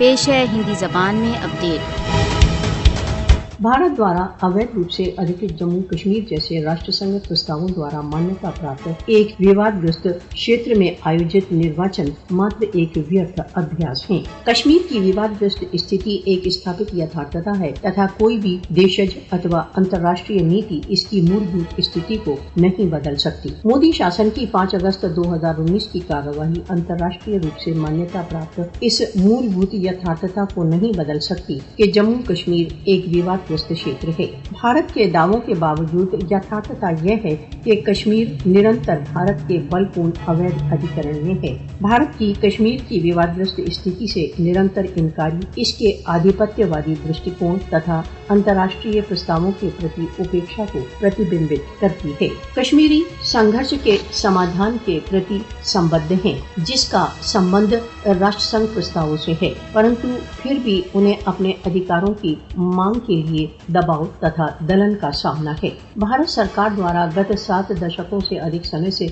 پیش ہے ہندی زبان میں اپڈیٹ۔ بھارت دوارا اویدھ روپ سے ادھکت جموں کشمیر جیسے راشٹر سنگھ پرستاووں دوارا مانیتا پراپت ایک ووادگرست چھیتر میں آیوجت نروچن ماتر ایک ویرتھ ابھیاس ہے۔ کشمیر کی ووادگرست استھتی ایک استھاپت یتھارتھتا ہے تتھا کوئی بھی دیشج اتوا انترراشٹریہ نیتی اس کی مولبھوت استھتی کو نہیں بدل سکتی۔ مودی شاسن کی 5 اگست 2019 کی کارروائی انترراشٹریہ روپ سے مانیتا پراپت اس مولبھوت یتھارتھتا کو نہیں بدل سکتی کہ جموں کشمیر ایک وواد چھیتر ہے۔ بھارت کے دعووں کے باوجود یتھارتھتا یہ ہے کہ کشمیر نرنتر بھارت کے بل پورن اویدھ ادھیکرن میں ہے۔ بھارت کی کشمیر کی ووادگرست استھتی سے نرنتر انکاری اس کے آدھیپتیہ وادی درشٹیکون تتھا انترراشٹریہ پرستاووں کے پرتی اپیکشا کو پرتبمبت کرتی ہے۔ کشمیری سنگھرش کے سمادھان کے پرتی سمبدھ ہیں جس کا سمبند راشٹر سنگھ پرستاووں سے ہے، پرنتو پھر بھی انہیں اپنے ادھیکاروں کی مانگ کے لیے دباؤ تتھا دلن کا سامنا ہے۔ بھارت سرکار دوارا گت 7 دشکوں سے ادھک سمے سے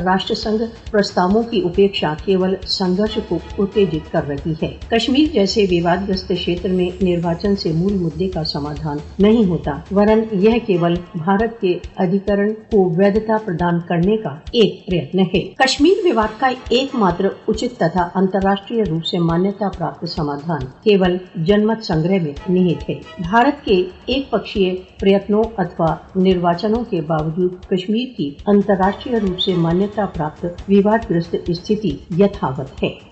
راشٹر سنگھ پرستاووں کی اپیکشا کیول سنگھرش کو اتےجت کر رہی ہے۔ کشمیر جیسے ووادگرست چھیتر میں نرواچن سے مول مدے کا سمادھان نہیں ہوتا، ورن یہ کیول بھارت کے ادھیکرن کو ویدھتا پردان کرنے کا ایک پریتن ہے۔ کشمیر وواد کا ایک ماتر اچت تتھا انترراشٹریہ روپ سے مانیتا پراپت سمادھان کیول جنمت سنگرہ میں نہت ہے۔ بھارت کے ایک پکشیہ پریتنوں اتوا نرواچنوں کے باوجود کشمیر کی انترراشٹریہ روپ سے مانیتا پراپت ووادگرست استھتی یتھاوت ہے۔